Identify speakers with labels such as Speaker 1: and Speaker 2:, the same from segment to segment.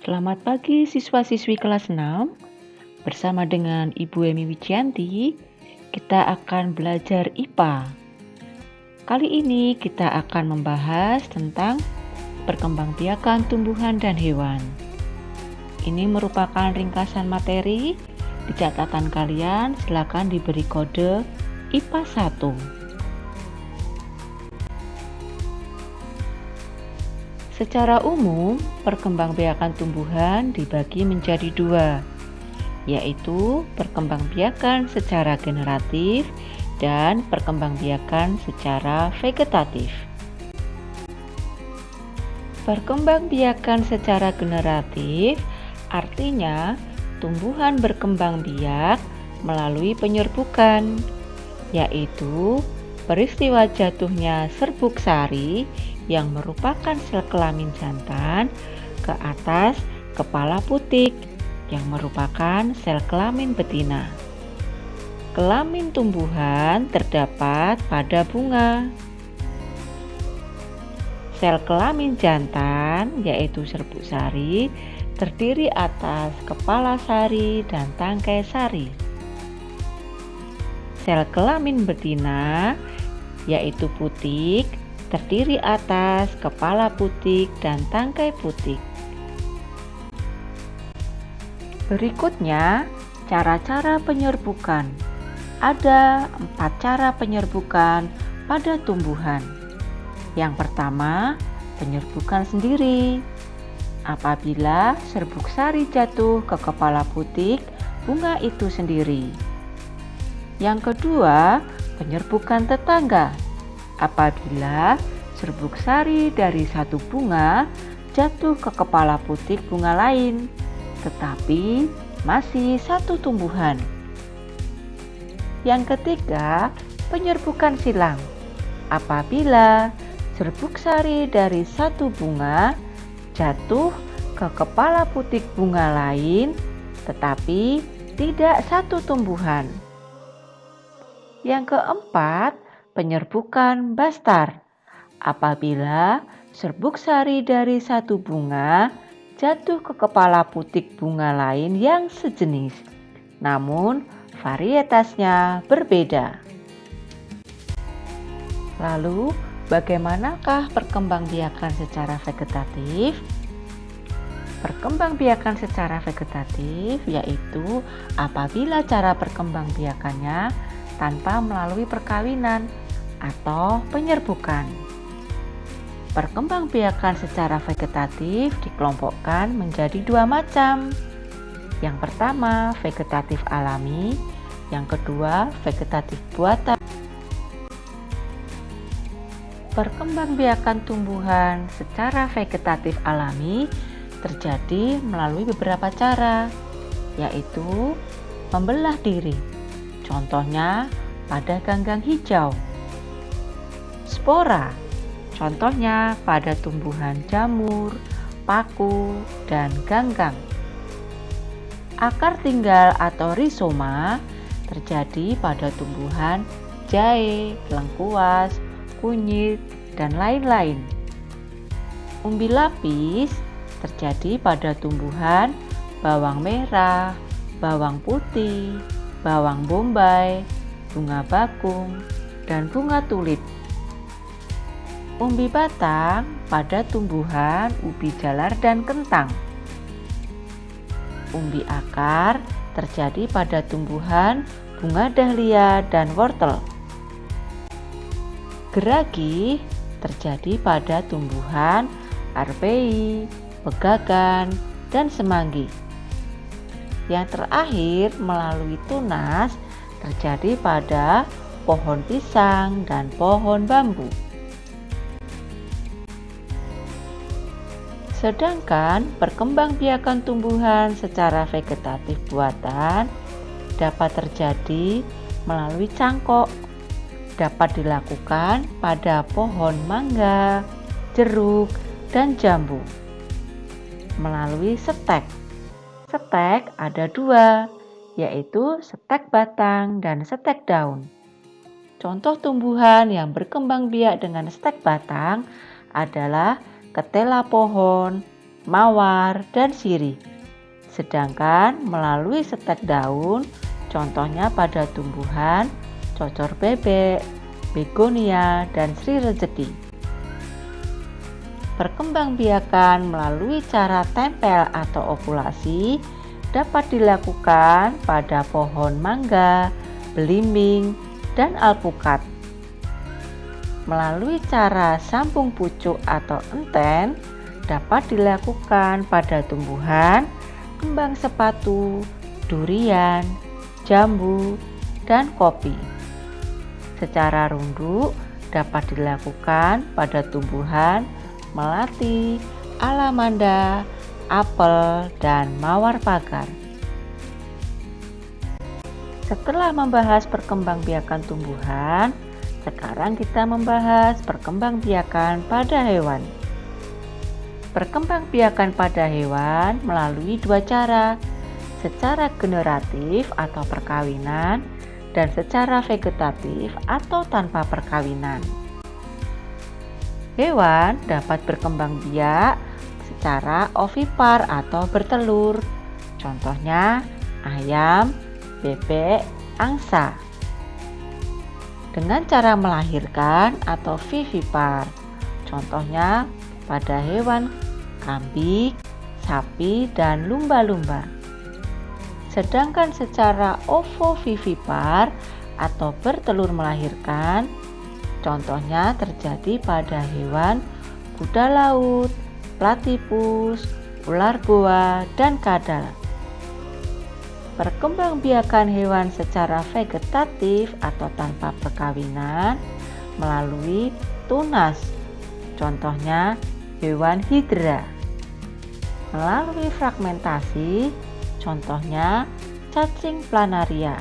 Speaker 1: Selamat pagi siswa-siswi kelas 6. Bersama dengan Ibu Emi Wijianti, kita akan belajar IPA. Kali ini kita akan membahas tentang perkembangbiakan tumbuhan dan hewan. Ini merupakan ringkasan materi. Di catatan kalian silakan diberi kode IPA 1. Secara umum, perkembangbiakan tumbuhan dibagi menjadi dua, yaitu perkembangbiakan secara generatif dan perkembangbiakan secara vegetatif. Perkembangbiakan secara generatif artinya tumbuhan berkembang biak melalui penyerbukan, yaitu peristiwa jatuhnya serbuk sari yang merupakan sel kelamin jantan ke atas kepala putik yang merupakan sel kelamin betina. Kelamin tumbuhan terdapat pada bunga. Sel kelamin jantan, yaitu serbuk sari, terdiri atas kepala sari dan tangkai sari. Sel kelamin betina, yaitu putik, terdiri atas kepala putik dan tangkai putik. Berikutnya, cara-cara penyerbukan. Ada 4 cara penyerbukan pada tumbuhan. Yang pertama, penyerbukan sendiri. Apabila serbuk sari jatuh ke kepala putik bunga itu sendiri. Yang kedua, penyerbukan tetangga. Apabila serbuk sari dari satu bunga jatuh ke kepala putik bunga lain, tetapi masih satu tumbuhan. Yang ketiga, penyerbukan silang. Apabila serbuk sari dari satu bunga jatuh ke kepala putik bunga lain, tetapi tidak satu tumbuhan. Yang keempat, penyerbukan bastar. Apabila serbuk sari dari satu bunga jatuh ke kepala putik bunga lain yang sejenis, namun varietasnya berbeda. Lalu, bagaimanakah perkembangbiakan secara vegetatif? Perkembangbiakan secara vegetatif yaitu apabila cara perkembangbiakannya tanpa melalui perkawinan atau penyerbukan. Perkembangbiakan secara vegetatif dikelompokkan menjadi 2 macam. Yang pertama, vegetatif alami, yang kedua, vegetatif buatan. Perkembangbiakan tumbuhan secara vegetatif alami terjadi melalui beberapa cara, yaitu membelah diri. Contohnya pada ganggang hijau. Spora, contohnya pada tumbuhan jamur, paku, dan ganggang. Akar tinggal atau rizoma terjadi pada tumbuhan jahe, lengkuas, kunyit, dan lain-lain. Umbi lapis terjadi pada tumbuhan bawang merah, bawang putih, bawang bombay, bunga bakung, dan bunga tulip. Umbi batang pada tumbuhan ubi jalar dan kentang. Umbi akar terjadi pada tumbuhan bunga dahlia dan wortel. Geragi terjadi pada tumbuhan arbei, pegagan, dan semanggi. Yang terakhir, melalui tunas terjadi pada pohon pisang dan pohon bambu. Sedangkan perkembangbiakan tumbuhan secara vegetatif buatan dapat terjadi melalui cangkok. Dapat dilakukan pada pohon mangga, jeruk, dan jambu. Melalui stek. Stek ada 2, yaitu stek batang dan stek daun. Contoh tumbuhan yang berkembang biak dengan stek batang adalah ketela pohon, mawar, dan sirih. Sedangkan melalui stek daun, contohnya pada tumbuhan cocor bebek, begonia, dan sri rezeki. Perkembangbiakan melalui cara tempel atau okulasi dapat dilakukan pada pohon mangga, belimbing, dan alpukat. Melalui cara sambung pucuk atau enten dapat dilakukan pada tumbuhan kembang sepatu, durian, jambu, dan kopi. Secara runduk dapat dilakukan pada tumbuhan melati, alamanda, apel, dan mawar pagar. Setelah membahas perkembangbiakan tumbuhan, sekarang kita membahas perkembangbiakan pada hewan. Perkembangbiakan pada hewan melalui dua cara, secara generatif atau perkawinan dan secara vegetatif atau tanpa perkawinan. Hewan dapat berkembang biak secara ovipar atau bertelur, contohnya ayam, bebek, angsa. Dengan cara melahirkan atau vivipar, contohnya pada hewan kambing, sapi, dan lumba-lumba. Sedangkan secara ovovivipar atau bertelur melahirkan, contohnya terjadi pada hewan kuda laut, platypus, ular goa, dan kadal. Perkembangbiakan hewan secara vegetatif atau tanpa perkawinan melalui tunas, contohnya hewan hidra. Melalui fragmentasi, contohnya cacing planaria.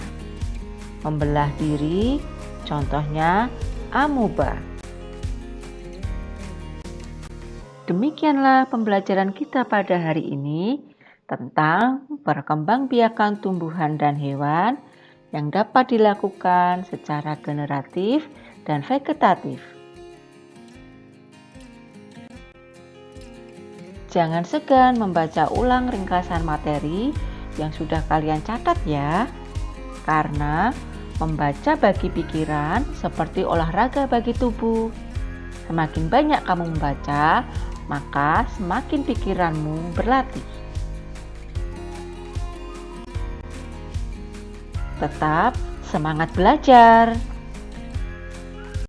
Speaker 1: Membelah diri, contohnya amuba. Demikianlah pembelajaran kita pada hari ini tentang perkembangbiakan tumbuhan dan hewan yang dapat dilakukan secara generatif dan vegetatif. Jangan segan membaca ulang ringkasan materi yang sudah kalian catat ya, karena membaca bagi pikiran seperti olahraga bagi tubuh. Semakin banyak kamu membaca, maka semakin pikiranmu berlatih. Tetap semangat belajar!